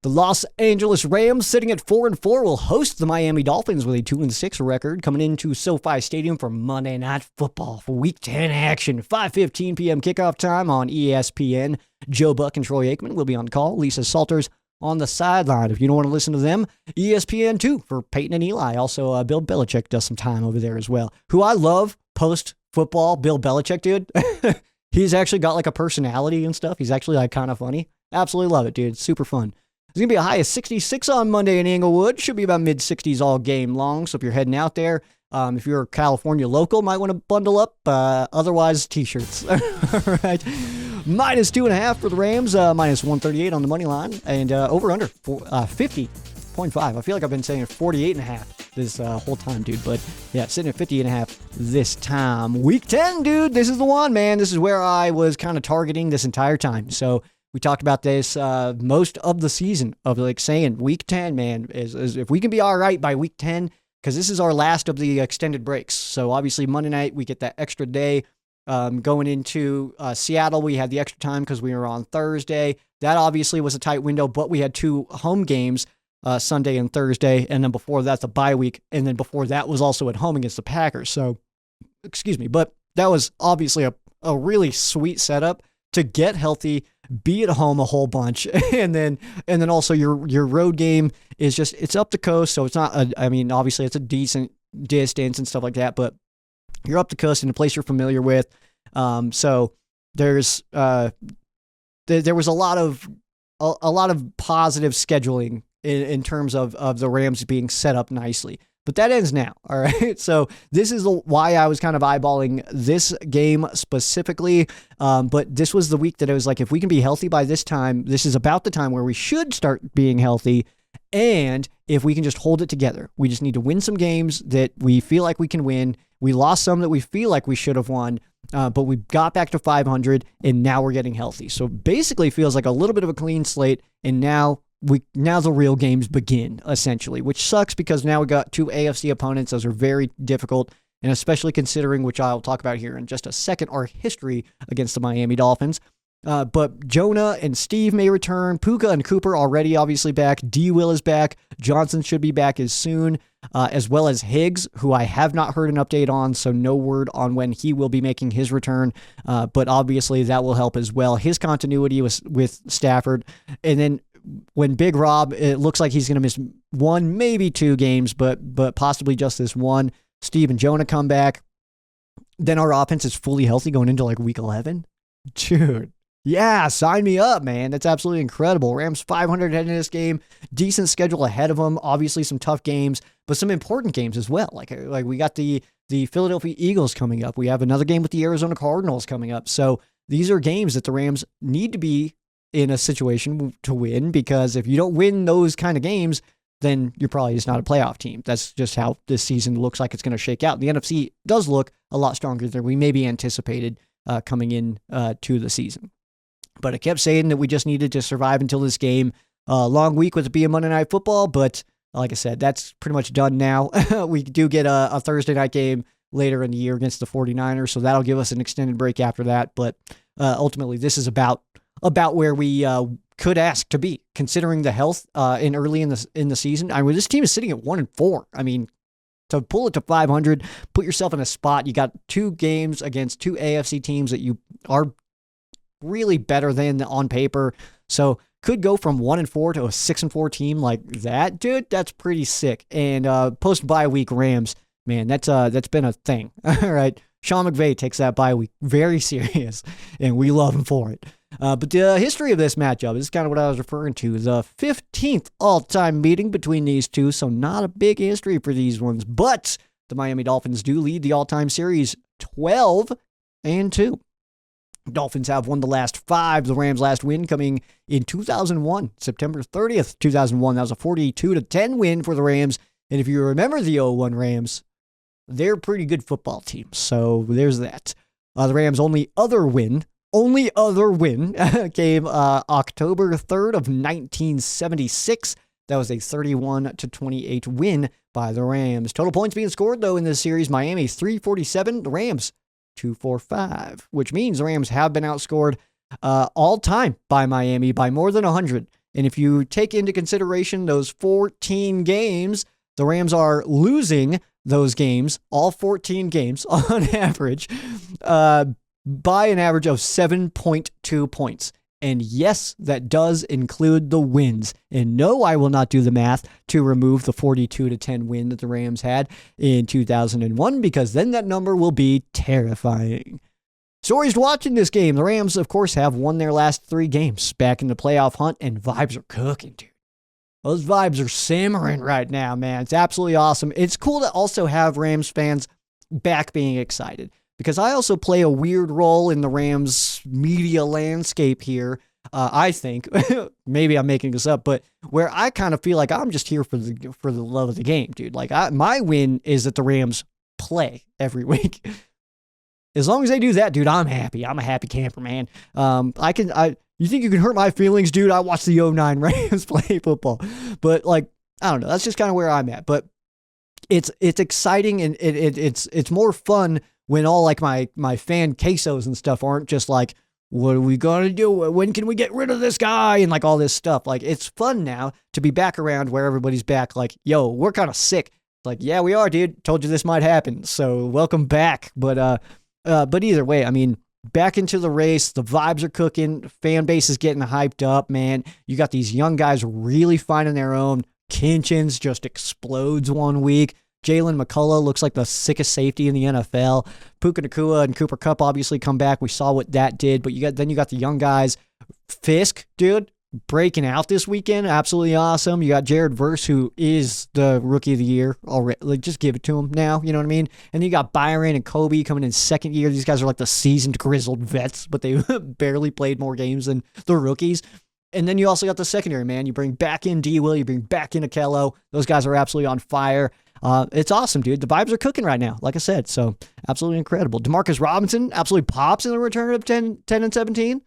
The Los Angeles Rams, sitting at 4-4, will host the Miami Dolphins with a 2-6 record, coming into SoFi Stadium for Monday Night Football for Week 10 action. 5:15 p.m. kickoff time on ESPN. Joe Buck and Troy Aikman will be on call. Lisa Salters on the sideline. If you don't want to listen to them, ESPN 2 for Peyton and Eli. Also, Bill Belichick does some time over there as well. Who I love post-football, Bill Belichick, dude. He's actually got like a personality and stuff. He's actually like kind of funny. Absolutely love it, dude. Super fun. There's going to be a high of 66 on Monday in Inglewood. Should be about mid-60s all game long. So if you're heading out there, if you're a California local, might want to bundle up. Otherwise, T-shirts. All right. Minus 2.5 for the Rams. Minus 138 on the money line. And over-under 50.5. I feel like I've been saying 48.5 this whole time, dude. But yeah, sitting at 50.5 this time. Week 10, dude. This is the one, man. This is where I was kind of targeting this entire time. So we talked about this most of the season of like saying week 10, man, is if we can be all right by week 10, because this is our last of the extended breaks. So obviously Monday night, we get that extra day. Going into Seattle, we had the extra time because we were on Thursday. That obviously was a tight window, but we had 2 home games, Sunday and Thursday. And then before that, the bye week. And then before that was also at home against the Packers. So, excuse me. But that was obviously a really sweet setup to get healthy, be at home a whole bunch, and then also your road game is just, it's up the coast, so it's not obviously it's a decent distance and stuff like that, but you're up the coast in a place you're familiar with. So there's there was a lot of positive scheduling in terms of the Rams being set up nicely. But that ends now, all right? So this is why I was kind of eyeballing this game specifically. But this was the week that I was like, if we can be healthy by this time, this is about the time where we should start being healthy. And if we can just hold it together, we just need to win some games that we feel like we can win. We lost some that we feel like we should have won, but we got back to 500, and now we're getting healthy. So basically feels like a little bit of a clean slate, and now the real games begin, essentially, which sucks because now we got 2 AFC opponents. Those are very difficult, and especially considering, which I'll talk about here in just a second, our history against the Miami Dolphins. But Jonah and Steve may return. Puka and Cooper already obviously back. D. Will is back. Johnson should be back as soon, as well as Higgs, who I have not heard an update on, so no word on when he will be making his return. But obviously that will help as well. His continuity was with Stafford. And then when Big Rob, it looks like he's going to miss 1, maybe 2 games, but possibly just this one. Steve and Jonah come back. Then our offense is fully healthy going into like week 11. Dude. Yeah, sign me up, man. That's absolutely incredible. Rams 500 heading into this game. Decent schedule ahead of them. Obviously some tough games, but some important games as well. Like we got the Philadelphia Eagles coming up. We have another game with the Arizona Cardinals coming up. So these are games that the Rams need to be in a situation to win, because if you don't win those kind of games, then you're probably just not a playoff team. That's just how this season looks like it's going to shake out. The NFC does look a lot stronger than we maybe anticipated coming in to the season. But I kept saying that we just needed to survive until this game. Long week with it being Monday Night Football, but like I said, that's pretty much done now. We do get a Thursday night game later in the year against the 49ers, so that'll give us an extended break after that. But ultimately, this is about where we could ask to be, considering the health early in the season. I mean, this team is sitting at 1-4. I mean, to pull it to 500, put yourself in a spot. You got 2 games against 2 AFC teams that you are really better than on paper. So could go from 1-4 to a 6-4 team like that, dude. That's pretty sick. And post bye week Rams, man, that's been a thing. All right, Sean McVay takes that bye week very serious, and we love him for it. But the history of this matchup is kind of what I was referring to. The 15th all-time meeting between these two, so not a big history for these ones. But the Miami Dolphins do lead the all-time series 12-2. Dolphins have won the last 5. The Rams' last win coming in 2001, September 30th, 2001. That was a 42-10 win for the Rams. And if you remember the 0-1 Rams, they're a pretty good football team. So there's that. The Rams' only other win came October 3rd of 1976. That was a 31-28 win by the Rams. Total points being scored, though, in this series, Miami 347, the Rams 245, which means the Rams have been outscored all time by Miami by more than 100 And if you take into consideration those 14 games, the Rams are losing those games, all 14 games on average, by an average of 7.2 points. And yes, that does include the wins. And no, I will not do the math to remove the 42-10 win that the Rams had in 2001, because then that number will be terrifying. Stories to watch in this game. The Rams, of course, have won their last 3 games, back in the playoff hunt, and vibes are cooking, dude. Those vibes are simmering right now, man. It's absolutely awesome. It's cool to also have Rams fans back being excited, because I also play a weird role in the Rams media landscape here. I think maybe I'm making this up, but where I kind of feel like I'm just here for the love of the game, dude. Like my win is that the Rams play every week. As long as they do that, dude, I'm happy. I'm a happy camper, man. You think you can hurt my feelings, dude? I watched the 09 Rams play football, but like, I don't know. That's just kind of where I'm at. But it's exciting, and it's more fun when all like my fan quesos and stuff aren't just like, what are we going to do? When can we get rid of this guy? And like all this stuff. Like, it's fun now to be back around where everybody's back. Like, yo, we're kind of sick. Like, yeah, we are, dude. Told you this might happen. So welcome back. But either way, I mean, back into the race. The vibes are cooking. Fan base is getting hyped up, man. You got these young guys really finding their own. Kinchins just explodes one week. Jalen McCullough looks like the sickest safety in the NFL. Puka Nacua and Cooper Kupp obviously come back. We saw what that did. But you got the young guys. Fisk, dude, breaking out this weekend. Absolutely awesome. You got Jared Verse, who is the rookie of the year already. Like, just give it to him now. You know what I mean? And then you got Byron and Kobe coming in second year. These guys are like the seasoned, grizzled vets, but they barely played more games than the rookies. And then you also got the secondary, man. You bring back in D. Will. You bring back in Akello. Those guys are absolutely on fire. It's awesome, dude. The vibes are cooking right now, like I said. So absolutely incredible. Demarcus Robinson absolutely pops in the return of 10 and 17.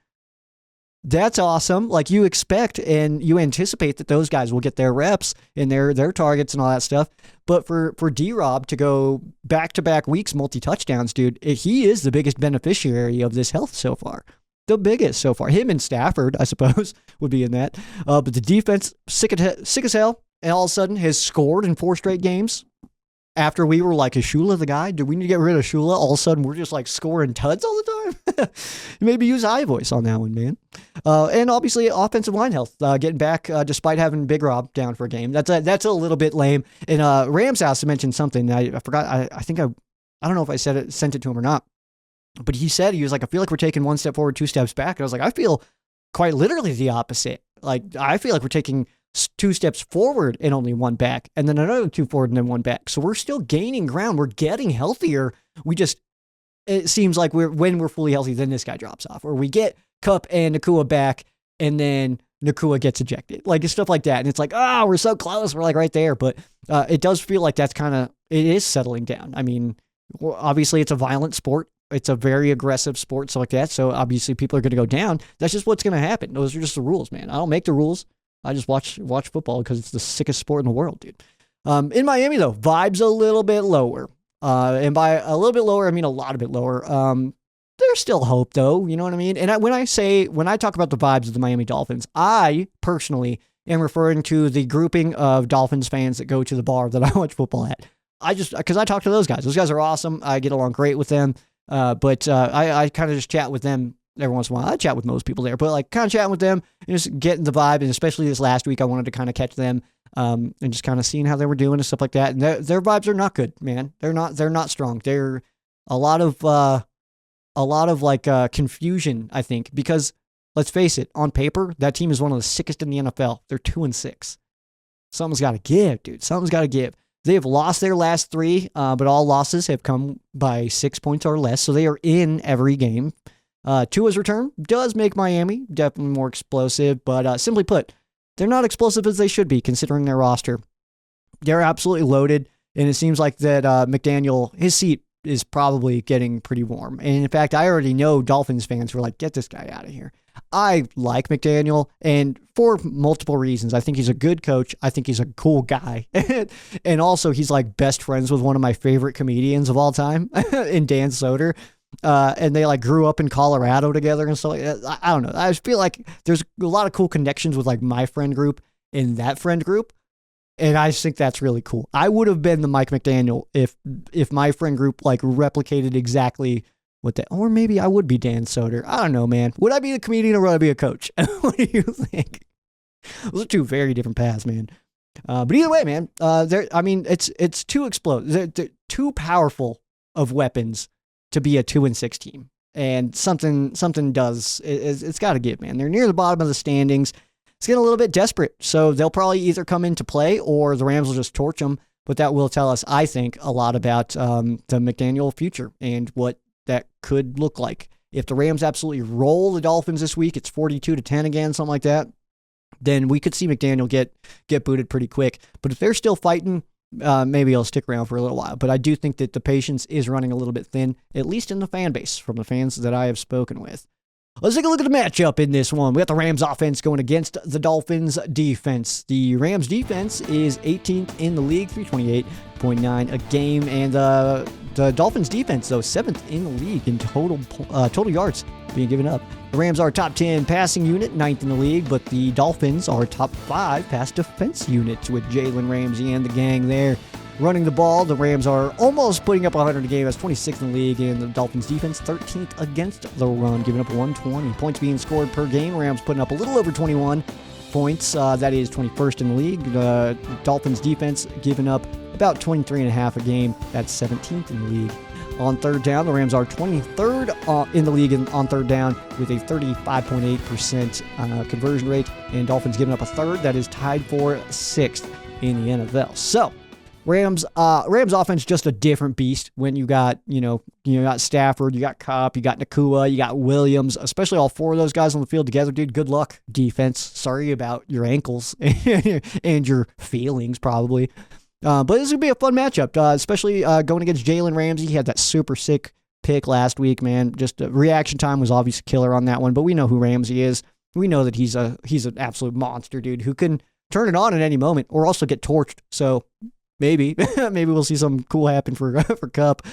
That's awesome. Like, you expect and you anticipate that those guys will get their reps and their targets and all that stuff. But for D-Rob to go back-to-back weeks, multi-touchdowns, dude, he is the biggest beneficiary of this health so far. The biggest so far. Him and Stafford, I suppose, would be in that. But the defense, sick as hell, and all of a sudden has scored in 4 straight games. After we were like, is Shula the guy? Do we need to get rid of Shula? All of a sudden, we're just like scoring tuds all the time. Maybe use high voice on that one, man. And obviously, offensive line health, getting back despite having Big Rob down for a game. That's a little bit lame. And Rams House mentioned something. I forgot. I think I don't know if I sent it to him or not. But he was like, I feel like we're taking 1 step forward, 2 steps back. And I was like, I feel quite literally the opposite. Like, I feel like we're taking 2 steps forward and only 1 back, and then another 2 forward and then 1 back. So we're still gaining ground. We're getting healthier. It seems like when we're fully healthy, then this guy drops off, or we get Kupp and Nacua back, and then Nacua gets ejected, like stuff like that. And it's like, we're so close. We're like right there. But it does feel like it is settling down. I mean, obviously it's a violent sport. It's a very aggressive sport, so like that. So obviously people are going to go down. That's just what's going to happen. Those are just the rules, man. I don't make the rules. I just watch football because it's the sickest sport in the world, dude. In Miami, though, vibes a little bit lower. And by a little bit lower, I mean a lot of bit lower. There's still hope, though. You know what I mean? And when I talk about the vibes of the Miami Dolphins, I personally am referring to the grouping of Dolphins fans that go to the bar that I watch football at. Because I talk to those guys. Those guys are awesome. I get along great with them. But I kind of just chat with them every once in a while. I chat with most people there, but like kind of chatting with them and just getting the vibe. And especially this last week, I wanted to kind of catch them and just kind of seeing how they were doing and stuff like that. And their vibes are not good, man. They're not strong. They're a lot of like confusion, I think, because let's face it, on paper, that team is one of the sickest in the NFL. They're 2-6. Something's got to give, dude. Something's got to give. They have lost their last 3, but all losses have come by 6 points or less, so they are in every game. Tua's return does make Miami definitely more explosive, but simply put, they're not explosive as they should be considering their roster. They're absolutely loaded, and it seems like that McDaniel, his seat is probably getting pretty warm. And in fact, I already know Dolphins fans who are like, get this guy out of here. I like McDaniel, and for multiple reasons. I think he's a good coach. I think he's a cool guy. And also, he's like best friends with one of my favorite comedians of all time, in Dan Soder. and they like grew up in Colorado together and stuff like that. I don't know. I just feel like there's a lot of cool connections with like my friend group and that friend group. And I just think that's really cool. I would have been the Mike McDaniel if my friend group like replicated exactly what that, or maybe I would be Dan Soder. I don't know, man. Would I be a comedian or would I be a coach? What do you think? Those are two very different paths, man. But either way, man, it's too explosive. They're too powerful of weapons to be a 2-6 team. And something does. It's got to give, man. They're near the bottom of the standings. It's getting a little bit desperate. So they'll probably either come into play or the Rams will just torch them. But that will tell us, I think, a lot about the McDaniel future and what that could look like. If the Rams absolutely roll the Dolphins this week, it's 42-10 again, something like that, then we could see McDaniel get booted pretty quick. But if they're still fighting, maybe he'll stick around for a little while. But I do think that the patience is running a little bit thin, at least in the fan base, from the fans that I have spoken with. Let's take a look at the matchup in this one. We got the Rams offense going against the Dolphins defense. The Rams defense is 18th in the league, 328.9 a game. And the Dolphins defense, though, 7th in the league in total yards being given up. The Rams are top 10 passing unit, 9th in the league, but the Dolphins are top 5 pass defense units with Jalen Ramsey and the gang there. Running the ball, the Rams are almost putting up 100 a game. That's 26th in the league, and the Dolphins defense 13th against the run, giving up 120 points being scored per game. Rams putting up a little over 21 points. That is 21st in the league. The Dolphins defense giving up about 23.5 a game. That's 17th in the league. On third down, the Rams are 23rd in the league on third down with a 35.8% conversion rate, and Dolphins giving up a third. That is tied for 6th in the NFL. So Rams offense just a different beast when you got Stafford, you got Kupp, you got Nakua, you got Williams, especially all four of those guys on the field together, dude. Good luck, defense. Sorry about your ankles and your feelings, probably. But this is going to be a fun matchup, especially going against Jalen Ramsey. He had that super sick pick last week, man. Just reaction time was obviously killer on that one, but we know who Ramsey is. We know that he's an absolute monster, dude, who can turn it on at any moment or also get torched. So maybe we'll see something cool happen for Kupp.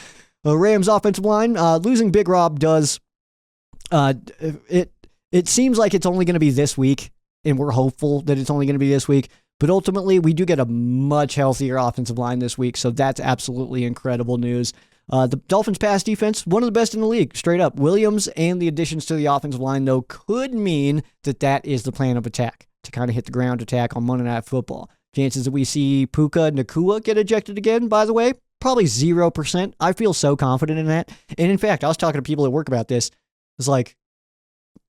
Rams offensive line, losing Big Rob does, it seems like it's only going to be this week, and we're hopeful that it's only going to be this week. But ultimately, we do get a much healthier offensive line this week, so that's absolutely incredible news. The Dolphins' pass defense, one of the best in the league, straight up. Williams and the additions to the offensive line, though, could mean that is the plan of attack, to kind of hit the ground attack on Monday Night Football. Chances that we see Puka Nakua get ejected again, by the way, probably 0%. I feel so confident in that. And in fact, I was talking to people at work about this. It's like,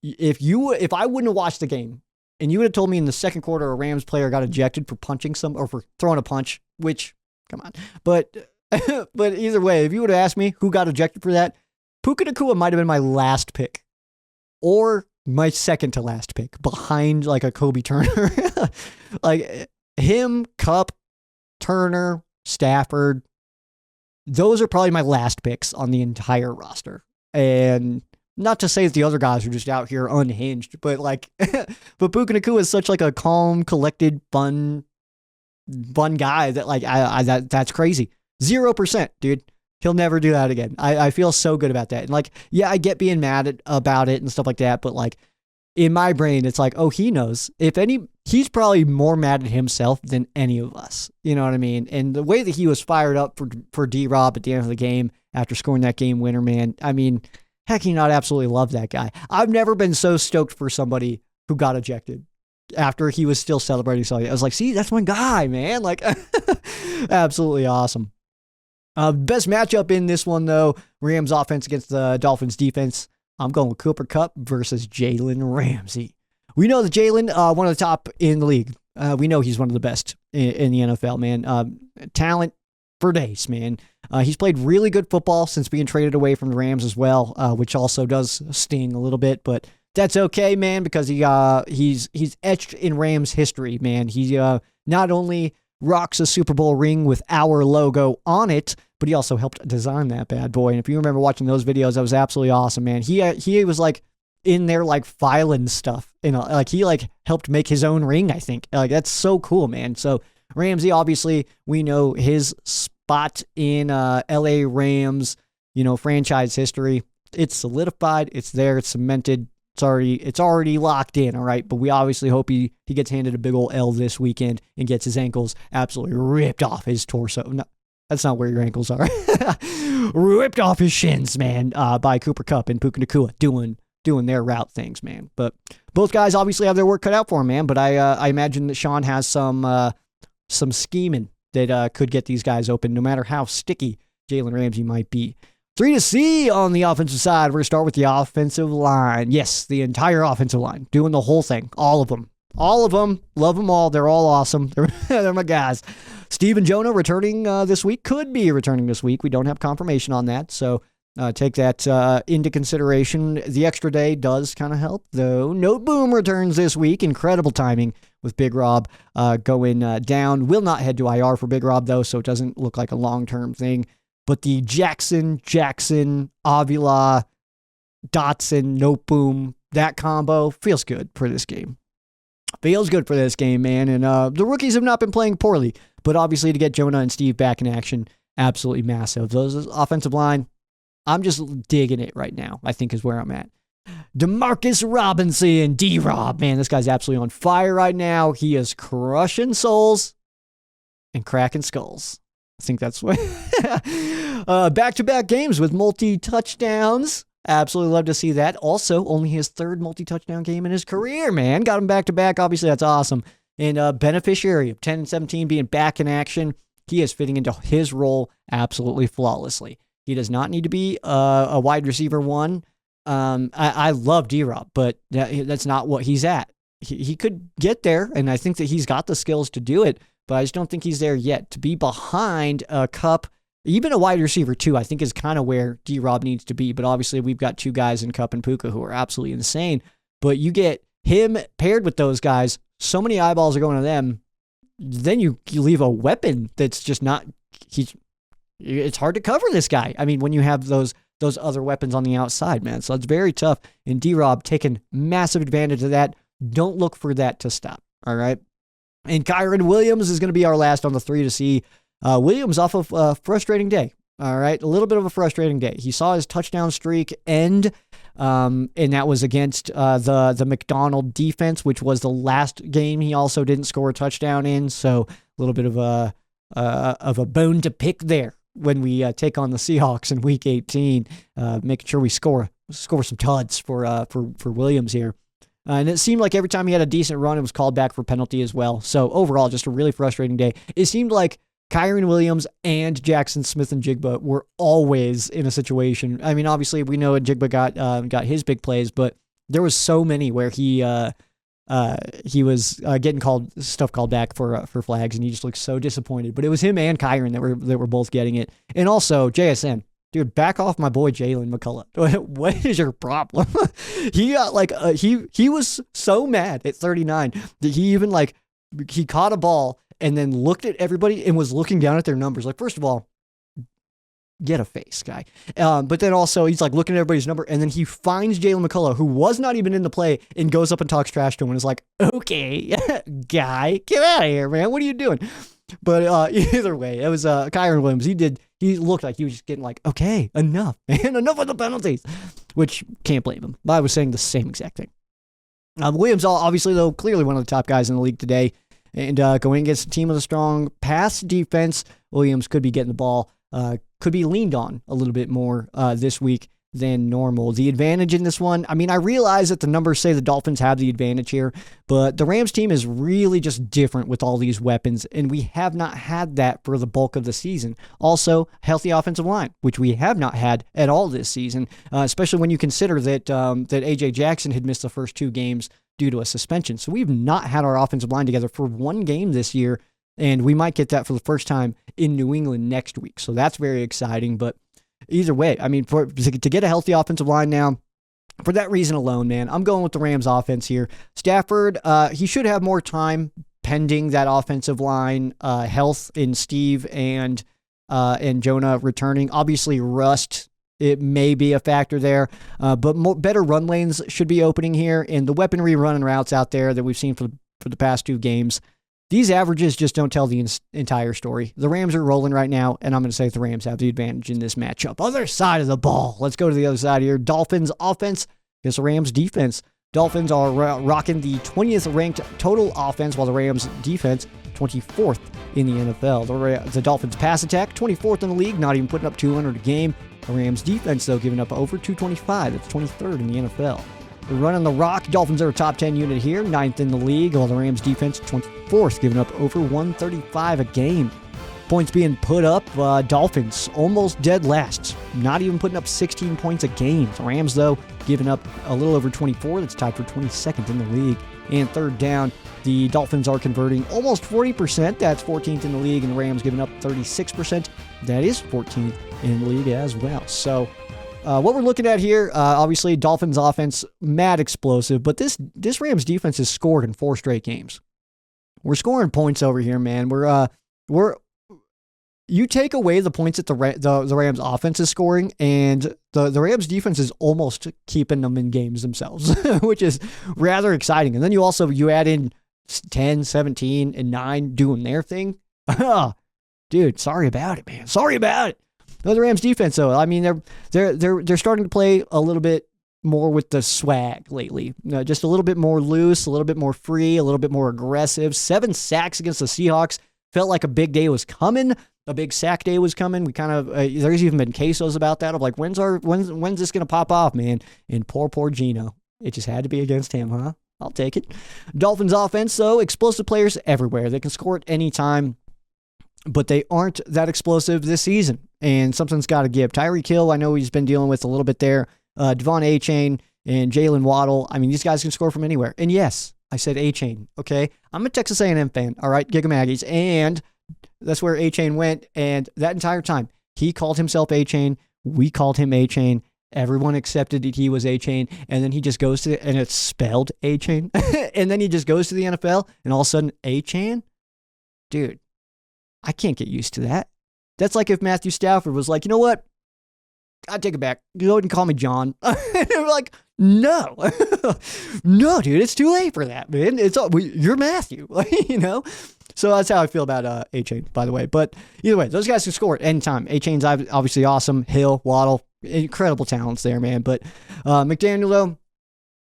if I wouldn't have watched the game, and you would have told me in the second quarter a Rams player got ejected for punching or for throwing a punch, which, come on. But either way, if you would have asked me who got ejected for that, Puka Nakua might have been my last pick. Or my second to last pick, behind like a Kobe Turner. Like him, Kupp, Turner, Stafford, those are probably my last picks on the entire roster. And not to say that the other guys are just out here unhinged, but like, but Puka Nakua is such like a calm, collected, fun guy that like, that's crazy. 0%, dude. He'll never do that again. I feel so good about that. And like, yeah, I get being mad about it and stuff like that, but like in my brain, it's like, oh, he knows. He's probably more mad at himself than any of us. You know what I mean? And the way that he was fired up for D-Rob at the end of the game after scoring that game winner, man, I mean, heck, he not absolutely love that guy. I've never been so stoked for somebody who got ejected after he was still celebrating something. I was like, see, that's my guy, man. Like, absolutely awesome. Best matchup in this one, though, Rams offense against the Dolphins defense. I'm going with Cooper Kupp versus Jalen Ramsey. We know that Jalen, one of the top in the league. We know he's one of the best in the NFL, man. Talent for days, man. He's played really good football since being traded away from the Rams as well, which also does sting a little bit, but that's okay, man, because he's etched in Rams history, man. He not only rocks a Super Bowl ring with our logo on it, but he also helped design that bad boy. And if you remember watching those videos, that was absolutely awesome, man. He was like in there like filing stuff, like he like helped make his own ring, I think. Like that's so cool, man. So Ramsey, obviously, we know his spot in LA Rams, franchise history. It's solidified. It's there. It's cemented. It's already locked in, all right? But we obviously hope he gets handed a big old L this weekend and gets his ankles absolutely ripped off his torso. No, that's not where your ankles are. Ripped off his shins, man, by Cooper Kupp and Puka Nacua doing their route things, man. But both guys obviously have their work cut out for them, man. But I imagine that Sean has some scheming that could get these guys open, no matter how sticky Jalen Ramsey might be. 3 to C on the offensive side. We're going to start with the offensive line. Yes, the entire offensive line. Doing the whole thing. All of them. All of them. Love them all. They're all awesome. They're my guys. Steve and Jonah returning this week. Could be returning this week. We don't have confirmation on that, so take that into consideration. The extra day does kind of help, though. Note Boom returns this week. Incredible timing with Big Rob going down. Will not head to IR for Big Rob, though, so it doesn't look like a long-term thing. But the Jackson, Avila, Dotson, Note Boom, that combo feels good for this game. Feels good for this game, man. And the rookies have not been playing poorly. But obviously to get Jonah and Steve back in action, absolutely massive. Those offensive line, I'm just digging it right now, I think is where I'm at. Demarcus Robinson, D-Rob, man, this guy's absolutely on fire right now. He is crushing souls and cracking skulls. I think that's what. Back-to-back games with multi-touchdowns. Absolutely love to see that. Also, only his third multi-touchdown game in his career, man. Got him back-to-back. Obviously, that's awesome. And beneficiary of 10 and 17 being back in action. He is fitting into his role absolutely flawlessly. He does not need to be a wide receiver one. I love D-Rob, but that's not what he's at. He could get there, and I think that he's got the skills to do it, but I just don't think he's there yet. To be behind a Kupp, even a wide receiver too, I think is kind of where D-Rob needs to be. But obviously we've got two guys in Kupp and Puka who are absolutely insane. But you get him paired with those guys, so many eyeballs are going to them. Then you leave a weapon that's just not, it's hard to cover this guy. I mean, when you have those other weapons on the outside, man. So it's very tough. And D-Rob taking massive advantage of that. Don't look for that to stop. All right. And Kyren Williams is going to be our last on the 3 to C. Williams off of a frustrating day. All right. A little bit of a frustrating day. He saw his touchdown streak end, and that was against the McDonald defense, which was the last game he also didn't score a touchdown in. So a little bit of a bone to pick there when we take on the Seahawks in Week 18, making sure we score some tuds for Williams here. And it seemed like every time he had a decent run, it was called back for penalty as well. So overall, just a really frustrating day. It seemed like Kyren Williams and Jackson Smith-Njigba were always in a situation. I mean, obviously, we know Njigba got his big plays, but there was so many where he was getting stuff called back for flags, and he just looked so disappointed. But it was him and Kyren that were both getting it. And also, JSN. Dude, back off my boy Jalen McCullough. What is your problem? He got he was so mad at 39 that he even he caught a ball and then looked at everybody and was looking down at their numbers. Like, first of all, get a face, guy. But then also he's looking at everybody's number, and then he finds Jalen McCullough, who was not even in the play, and goes up and talks trash to him and is like, okay, guy, get out of here, man. What are you doing? But either way, it was Kyren Williams. He looked like he was just getting okay, enough, man, enough with the penalties, which can't blame him. I was saying the same exact thing. Williams, obviously, though, clearly one of the top guys in the league today. And going against a team with a strong pass defense, Williams could be getting the ball, could be leaned on a little bit more this week than normal. The advantage in this one, I mean, I realize that the numbers say the Dolphins have the advantage here, but the Rams team is really just different with all these weapons, and we have not had that for the bulk of the season. Also, healthy offensive line, which we have not had at all this season, especially when you consider that A.J. Jackson had missed the first 2 games due to a suspension. So we've not had our offensive line together for 1 game this year, and we might get that for the first time in New England next week. So that's very exciting, but either way, I mean, to get a healthy offensive line now, for that reason alone, man, I'm going with the Rams offense here. Stafford, he should have more time pending that offensive line health in Steve and Jonah returning. Obviously, rust, it may be a factor there, but better run lanes should be opening here, and the weaponry running routes out there that we've seen for the past 2 games, these averages just don't tell the entire story. The Rams are rolling right now, and I'm going to say the Rams have the advantage in this matchup. Other side of the ball. Let's go to the other side here. Dolphins offense against the Rams defense. Dolphins are rocking the 20th ranked total offense, while the Rams defense 24th in the NFL. The Dolphins pass attack 24th in the league, not even putting up 200 a game. The Rams defense, though, giving up over 225. That's 23rd in the NFL. They're running the rock. Dolphins are a top 10 unit here, 9th in the league, while the Rams defense 24th, giving up over 135 a game. Points being put up, Dolphins almost dead last, not even putting up 16 points a game. The Rams, though, giving up a little over 24. That's tied for 22nd in the league. And third down, the Dolphins are converting almost 40%. That's 14th in the league, and the Rams giving up 36%. That is 14th in the league as well. So what we're looking at here, obviously, Dolphins offense, mad explosive, but this Rams defense has scored in 4 straight games. We're scoring points over here, man. You take away the points that the Rams offense is scoring, and the Rams defense is almost keeping them in games themselves, which is rather exciting. And then you add in 10, 17, and 9 doing their thing. Dude, sorry about it, man. Sorry about it. The Rams defense, though, I mean, they're starting to play a little bit more with the swag lately. Just a little bit more loose, a little bit more free, a little bit more aggressive. 7 sacks against the Seahawks. Felt like a big day was coming. A big sack day was coming. We kind of there's even been quesos about that of like, when's this gonna pop off, man? And poor Gino. It just had to be against him, huh? I'll take it. Dolphins offense, though, explosive players everywhere. They can score at any time, but they aren't that explosive this season. And something's got to give. Tyreek Hill, I know he's been dealing with a little bit there. Devon Achane and Jalen Waddle. I mean, these guys can score from anywhere. And yes, I said Achane. Okay, I'm a Texas A&M fan. All right, Giga Maggies, and that's where Achane went. And that entire time, he called himself Achane. We called him Achane. Everyone accepted that he was Achane. And then he just goes to, and it's spelled Achane. And then he just goes to the NFL, and all of a sudden, Achane? Dude, I can't get used to that. That's like if Matthew Stafford was like, you know what? I take it back. Go ahead and call me John. And we're like, no. No, dude, it's too late for that, man. You're Matthew, you know? So that's how I feel about Achane, by the way. But either way, those guys can score at any time. Achane's obviously awesome. Hill, Waddle, incredible talents there, man. But McDaniel, though,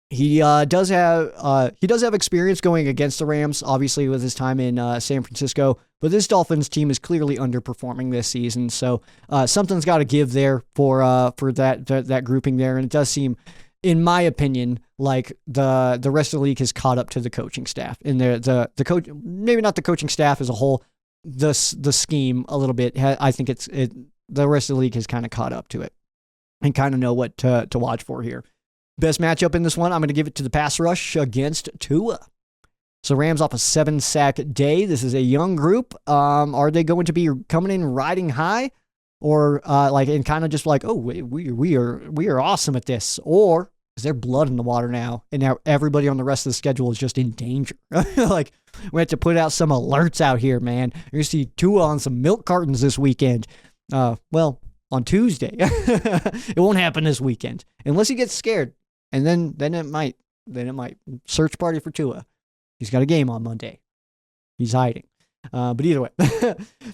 he does have experience going against the Rams, obviously, with his time in San Francisco. But this Dolphins team is clearly underperforming this season, so something's got to give there for that grouping there. And it does seem, in my opinion, like the rest of the league has caught up to the coaching staff. And the coach, maybe not the coaching staff as a whole, the scheme a little bit. I think the rest of the league has kind of caught up to it and kind of know what to watch for here. Best matchup in this one, I'm going to give it to the pass rush against Tua. So Rams off a 7-sack day. This is a young group. Are they going to be coming in riding high, or and kind of just like, oh, we are awesome at this, or is there blood in the water now, and now everybody on the rest of the schedule is just in danger? Like, we have to put out some alerts out here, man. You're gonna see Tua on some milk cartons this weekend. Well, on Tuesday. It won't happen this weekend unless he gets scared, and then it might. Search party for Tua. He's got a game on Monday. He's hiding. But either way.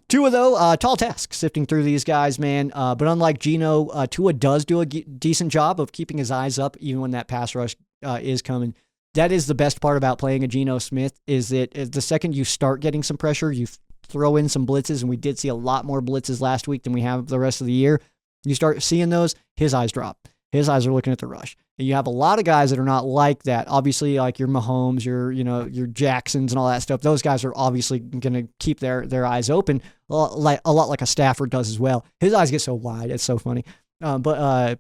Tua, though, tall task sifting through these guys, man. But unlike Geno, Tua does do a decent job of keeping his eyes up even when that pass rush is coming. That is the best part about playing a Geno Smith, is that the second you start getting some pressure, you throw in some blitzes, and we did see a lot more blitzes last week than we have the rest of the year. You start seeing those, his eyes drop. His eyes are looking at the rush. And you have a lot of guys that are not like that. Obviously, like your Mahomes, your Jacksons and all that stuff. Those guys are obviously going to keep their eyes open, a lot like a Stafford does as well. His eyes get so wide. It's so funny. But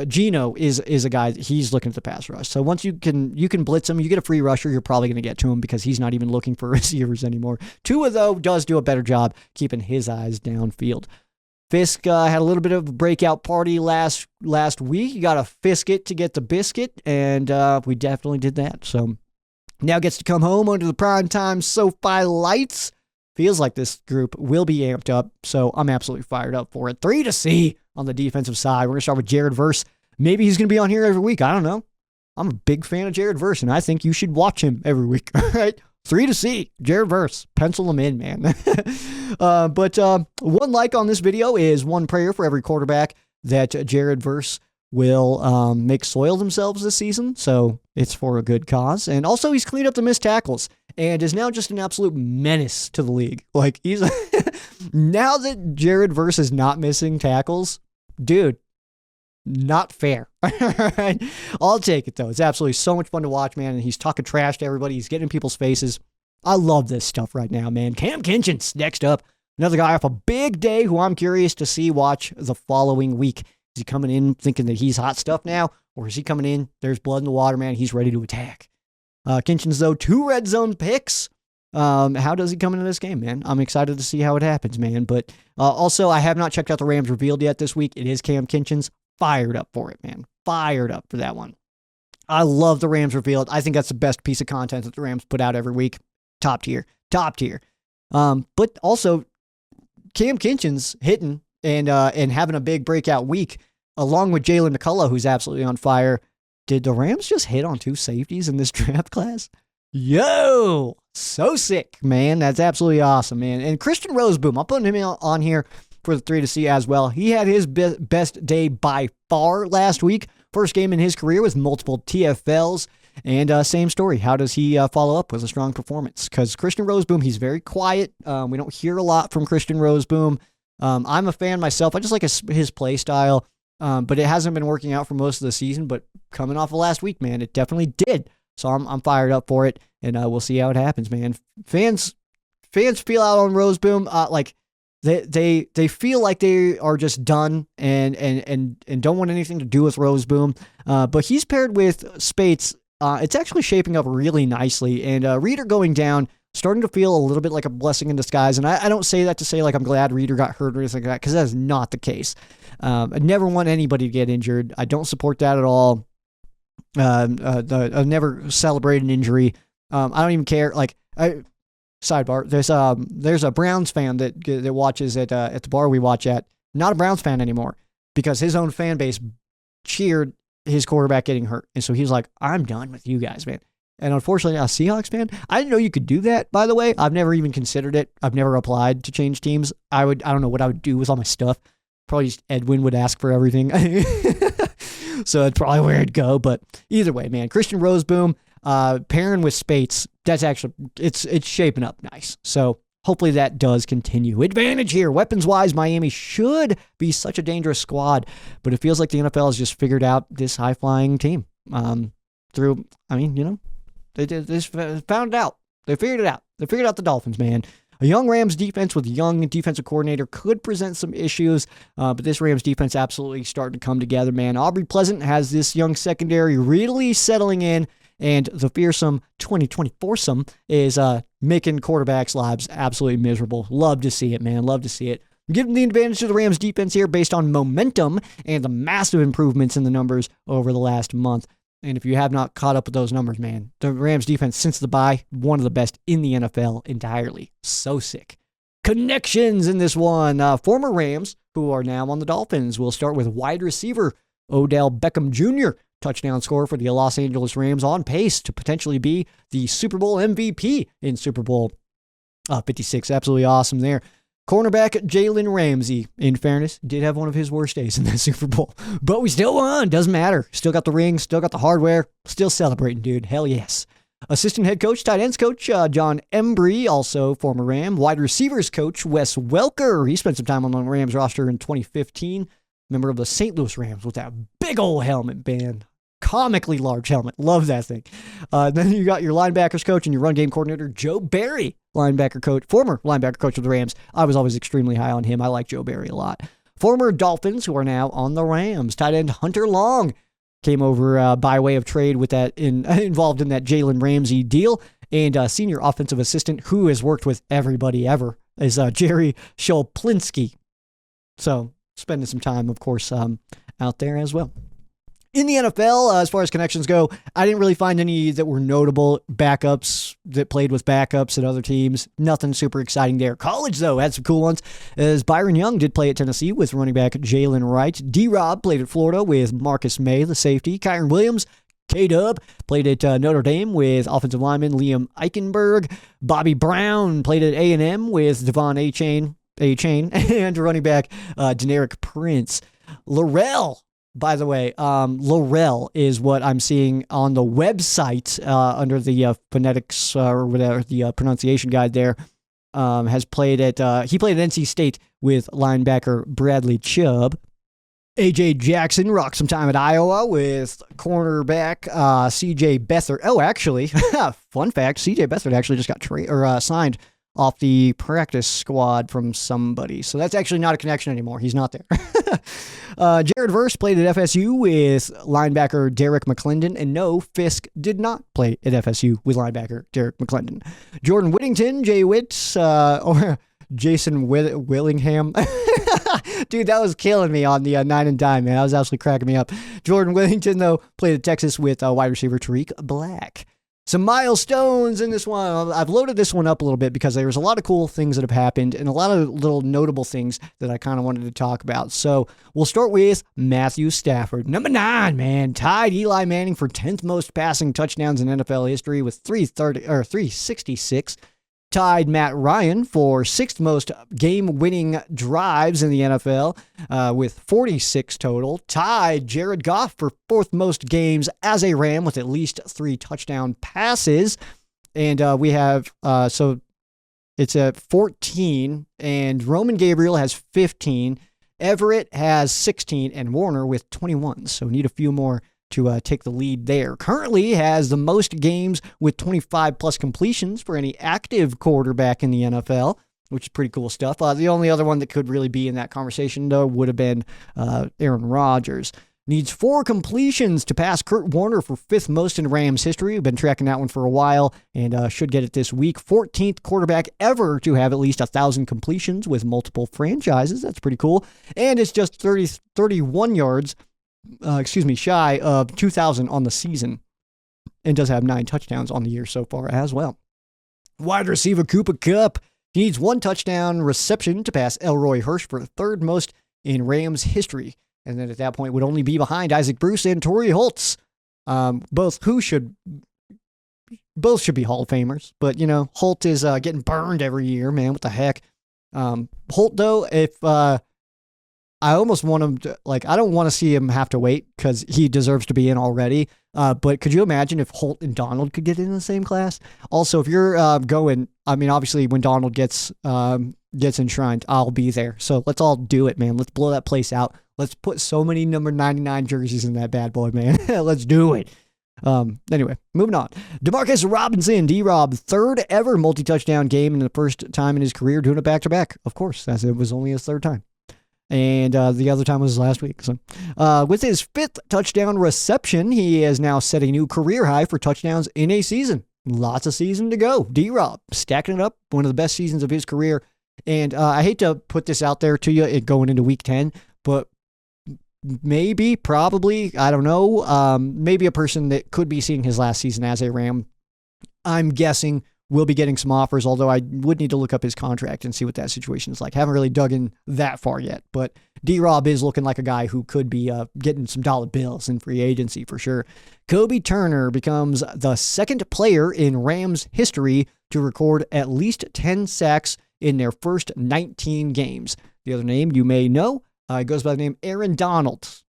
Geno is a guy, he's looking at the pass rush. So once you can blitz him, you get a free rusher, you're probably going to get to him because he's not even looking for receivers anymore. Tua, though, does do a better job keeping his eyes downfield. Fisk had a little bit of a breakout party last week. You got to fisk it to get the biscuit, and we definitely did that. So now gets to come home under the primetime SoFi lights. Feels like this group will be amped up, so I'm absolutely fired up for it. 3 to C on the defensive side. We're going to start with Jared Verse. Maybe he's going to be on here every week. I don't know. I'm a big fan of Jared Verse, and I think you should watch him every week. All right, 3 to C. Jared Verse. Pencil him in, man. But one like on this video is one prayer for every quarterback that Jared Verse will make soil themselves this season. So it's for a good cause. And also he's cleaned up the missed tackles and is now just an absolute menace to the league. Like he's now that Jared Verse is not missing tackles, dude, not fair. Right? I'll take it though. It's absolutely so much fun to watch, man. And he's talking trash to everybody. He's getting in people's faces. I love this stuff right now, man. Cam Kinchens next up. Another guy off a big day who I'm curious to see watch the following week. Is he coming in thinking that he's hot stuff now? Or is he coming in, there's blood in the water, man. He's ready to attack. Kinchens, though, 2 red zone picks. How does he come into this game, man? I'm excited to see how it happens, man. But also, I have not checked out the Rams revealed yet this week. It is Cam Kinchens. Fired up for it, man. Fired up for that one. I love the Rams revealed. I think that's the best piece of content that the Rams put out every week. Top tier. Top tier. But also, Cam Kinchens hitting and having a big breakout week, along with Jalen McCullough, who's absolutely on fire. Did the Rams just hit on 2 safeties in this draft class? Yo! So sick, man. That's absolutely awesome, man. And Christian Roseboom, I'm putting him on here for the 3 to C as well. He had his best day by far last week. First game in his career with multiple TFLs. And same story. How does he follow up with a strong performance? Because Christian Roseboom, he's very quiet. We don't hear a lot from Christian Roseboom. I'm a fan myself. I just like his play style. But it hasn't been working out for most of the season. But coming off of last week, man, it definitely did. So I'm fired up for it. And we'll see how it happens, man. Fans feel out on Roseboom. Like they feel like they are just done and don't want anything to do with Roseboom. But he's paired with Spates. It's actually shaping up really nicely. And Reader going down, starting to feel a little bit like a blessing in disguise. And I don't say that to say like I'm glad Reader got hurt or anything like that, because that is not the case. I never want anybody to get injured. I don't support that at all. I've never celebrated an injury. I don't even care. Like, sidebar, there's a Browns fan that watches at the bar we watch at. Not a Browns fan anymore because his own fan base cheered his quarterback getting hurt, and so he's like, "I'm done with you guys, man." And unfortunately, a Seahawks fan. I didn't know you could do that. By the way, I've never even considered it. I've never applied to change teams. I don't know what I would do with all my stuff. Probably just Edwin would ask for everything. So that's probably where it'd go. But either way, man, Christian Roseboom pairing with Spates, that's actually, it's shaping up nice. So hopefully that does continue. Advantage here. Weapons-wise, Miami should be such a dangerous squad, but it feels like the NFL has just figured out this high-flying team. They found it out. They figured it out. They figured out the Dolphins, man. A young Rams defense with a young defensive coordinator could present some issues, but this Rams defense absolutely starting to come together, man. Aubrey Pleasant has this young secondary really settling in, and the fearsome 2020 foursome is making quarterbacks' lives absolutely miserable. Love to see it, man. Love to see it. Give them the advantage to the Rams defense here based on momentum and the massive improvements in the numbers over the last month. And if you have not caught up with those numbers, man, the Rams defense since the bye, one of the best in the NFL entirely. So sick. Connections in this one. Former Rams, who are now on the Dolphins. We'll start with wide receiver Odell Beckham Jr., touchdown scorer for the Los Angeles Rams, on pace to potentially be the Super Bowl MVP in Super Bowl 56. Absolutely awesome there. Cornerback Jalen Ramsey, in fairness, did have one of his worst days in that Super Bowl. But we still won. Doesn't matter. Still got the ring. Still got the hardware. Still celebrating, dude. Hell yes. Assistant head coach, tight ends coach, John Embry, also former Ram. Wide receivers coach, Wes Welker. He spent some time on the Rams roster in 2015. Member of the St. Louis Rams with that big old helmet, man. Comically large helmet. Love that thing. Then you got your linebackers coach and your run game coordinator, Joe Barry, linebacker coach, former linebacker coach of the Rams. I was always extremely high on him. I like Joe Barry a lot. Former Dolphins, who are now on the Rams. Tight end Hunter Long came over by way of trade with that involved in that Jalen Ramsey deal. And senior offensive assistant who has worked with everybody ever is Jerry Sholplinski. So spending some time, of course, out there as well. In the NFL, as far as connections go, I didn't really find any that were notable backups that played with backups at other teams. Nothing super exciting there. College, though, had some cool ones, as Byron Young did play at Tennessee with running back Jalen Wright. D-Rob played at Florida with Marcus May, the safety. Kyron Williams K-Dub played at Notre Dame with offensive lineman Liam Eichenberg. Bobby Brown played at A&M with Devon A-Chain, and running back Deneric Prince. Laurel, by the way, Laurel is what I'm seeing on the website under the phonetics or whatever, the pronunciation guide there. Has played at, he played at NC State with linebacker Bradley Chubb. A.J. Jackson rocked some time at Iowa with cornerback C.J. Beathard. Oh, actually, fun fact, C.J. Beathard actually just got signed off the practice squad from somebody. So that's actually not a connection anymore. He's not there. Jared Verse played at FSU with linebacker Derek McClendon. And no, Fisk did not play at FSU with linebacker Derek McClendon. Jordan Whittington, Jay Witt, or Jason Willingham. Dude, that was killing me on the 9 and Dime, man. That was absolutely cracking me up. Jordan Whittington, though, played at Texas with wide receiver Tariq Black. Some milestones in this one. I've loaded this one up a little bit because there's a lot of cool things that have happened and a lot of little notable things that I kind of wanted to talk about. So we'll start with Matthew Stafford. Number 9, man, tied Eli Manning for 10th most passing touchdowns in NFL history with 366. Tied Matt Ryan for 6th most game-winning drives in the NFL with 46 total. Tied Jared Goff for 4th most games as a Ram with at least 3 touchdown passes. And we have, so it's at 14, and Roman Gabriel has 15. Everett has 16, and Warner with 21. So need a few more to take the lead there. Currently has the most games with 25 plus completions for any active quarterback in the NFL, which is pretty cool stuff. The only other one that could really be in that conversation, though, would have been Aaron Rodgers. Needs 4 completions to pass Kurt Warner for 5th most in Rams history. We've been tracking that one for a while and should get it this week. 14th quarterback ever to have at least 1,000 completions with multiple franchises. That's pretty cool. And it's just 31 yards shy of 2,000 on the season, and does have 9 touchdowns on the year so far as well. Wide receiver Cooper Kupp needs 1 touchdown reception to pass Elroy Hirsch for 3rd most in Rams history, and then at that point would only be behind Isaac Bruce and Torrey Holtz, both should be Hall of Famers, but you know, Holt is getting burned every year, man. What the heck? Holt, though, if I almost want him to, I don't want to see him have to wait because he deserves to be in already. But could you imagine if Holt and Donald could get in the same class? Also, if you're going, I mean, obviously when Donald gets enshrined, I'll be there. So let's all do it, man. Let's blow that place out. Let's put so many number 99 jerseys in that bad boy, man. Let's do it. Anyway, moving on. Demarcus Robinson, D-Rob, 3rd ever multi-touchdown game in the first time in his career doing it back-to-back. Of course, as it was only his 3rd time. And the other time was last week. So, with his 5th touchdown reception, he is now set a new career high for touchdowns in a season. Lots of season to go. D-Rob stacking it up, one of the best seasons of his career. And I hate to put this out there to you going into week 10, but maybe, probably, I don't know, maybe a person that could be seeing his last season as a Ram, I'm guessing, will be getting some offers, although I would need to look up his contract and see what that situation is like. Haven't really dug in that far yet, but D-Rob is looking like a guy who could be getting some dollar bills in free agency for sure. Kobe Turner becomes the 2nd player in Rams history to record at least 10 sacks in their first 19 games. The other name you may know, goes by the name Aaron Donald.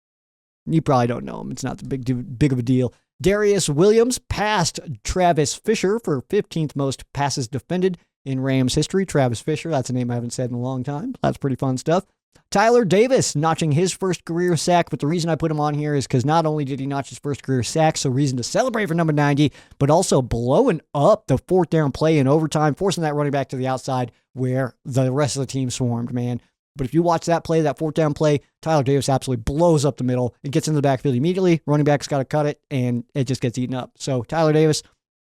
You probably don't know him. It's not the big of a deal. Darius Williams passed Travis Fisher for 15th most passes defended in Rams history. Travis Fisher, that's a name I haven't said in a long time. That's pretty fun stuff. Tyler Davis notching his first career sack, but the reason I put him on here is because not only did he notch his first career sack, so reason to celebrate for number 90, but also blowing up the 4th down play in overtime, forcing that running back to the outside where the rest of the team swarmed, man. But if you watch that play, that 4th down play, Tyler Davis absolutely blows up the middle. It gets into the backfield immediately. Running back's got to cut it, and it just gets eaten up. So Tyler Davis,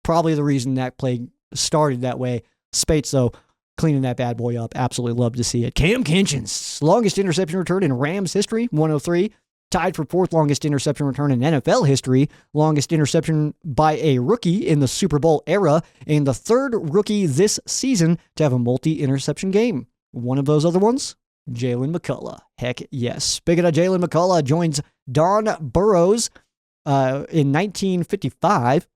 probably the reason that play started that way. Spates, though, cleaning that bad boy up. Absolutely love to see it. Cam Kinchens, longest interception return in Rams history, 103. Tied for 4th longest interception return in NFL history. Longest interception by a rookie in the Super Bowl era. And the 3rd rookie this season to have a multi-interception game. One of those other ones? Jalen McCullough. Heck yes. Speaking of Jalen McCullough, joins Don Burrows in 1955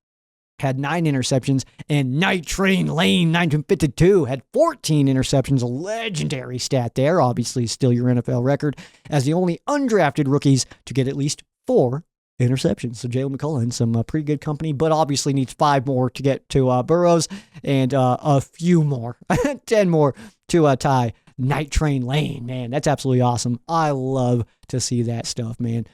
had 9 interceptions, and Night Train Lane 1952 had 14 interceptions. A legendary stat there, obviously still your NFL record, as the only undrafted rookies to get at least 4 interceptions. So Jalen McCullough in some pretty good company, but obviously needs 5 more to get to Burrows, and a few more, 10 more to tie Night Train Lane. Man, that's absolutely awesome. I love to see that stuff, man.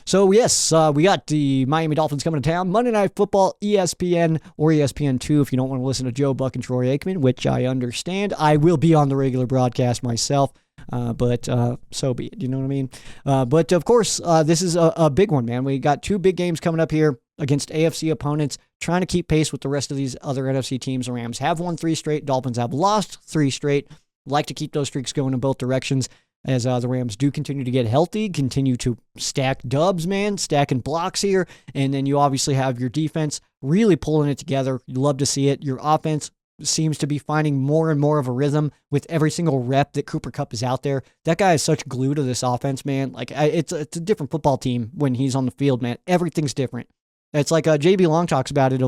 So, yes, we got the Miami Dolphins coming to town. Monday Night Football, ESPN or ESPN2 if you don't want to listen to Joe Buck and Troy Aikman, which I understand. I will be on the regular broadcast myself, but so be it. You know what I mean? But, of course, this is a big one, man. We got 2 big games coming up here against AFC opponents, trying to keep pace with the rest of these other NFC teams. The Rams have won 3 straight. Dolphins have lost 3 straight. Like to keep those streaks going in both directions, as the Rams do continue to get healthy, continue to stack dubs, man, stacking blocks here. And then you obviously have your defense really pulling it together. You love to see it. Your offense seems to be finding more and more of a rhythm with every single rep that Cooper Kupp is out there. That guy is such glue to this offense, man. Like, it's a different football team when he's on the field, man. Everything's different. It's like JB Long talks about it,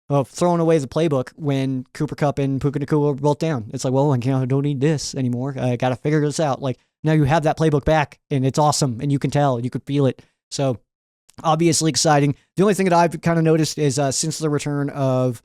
of throwing away the playbook when Cooper Kupp and Puka Nacua were both down. It's like, well, I don't need this anymore. I got to figure this out. Like, now you have that playbook back, and it's awesome, and you can tell, you could feel it. So, obviously exciting. The only thing that I've kind of noticed is since the return of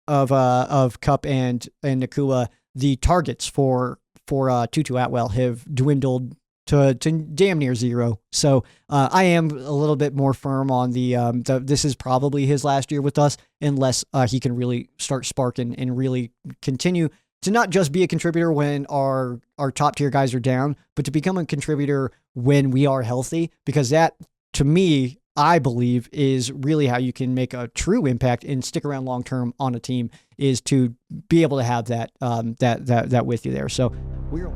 Kupp and Nacua, the targets for Tutu Atwell have dwindled to damn near 0. So I am a little bit more firm on this is probably his last year with us, unless he can really start sparking and really continue to not just be a contributor when our top tier guys are down, but to become a contributor when we are healthy, because that, to me, I believe, is really how you can make a true impact and stick around long term on a team, is to be able to have that with you there. So we're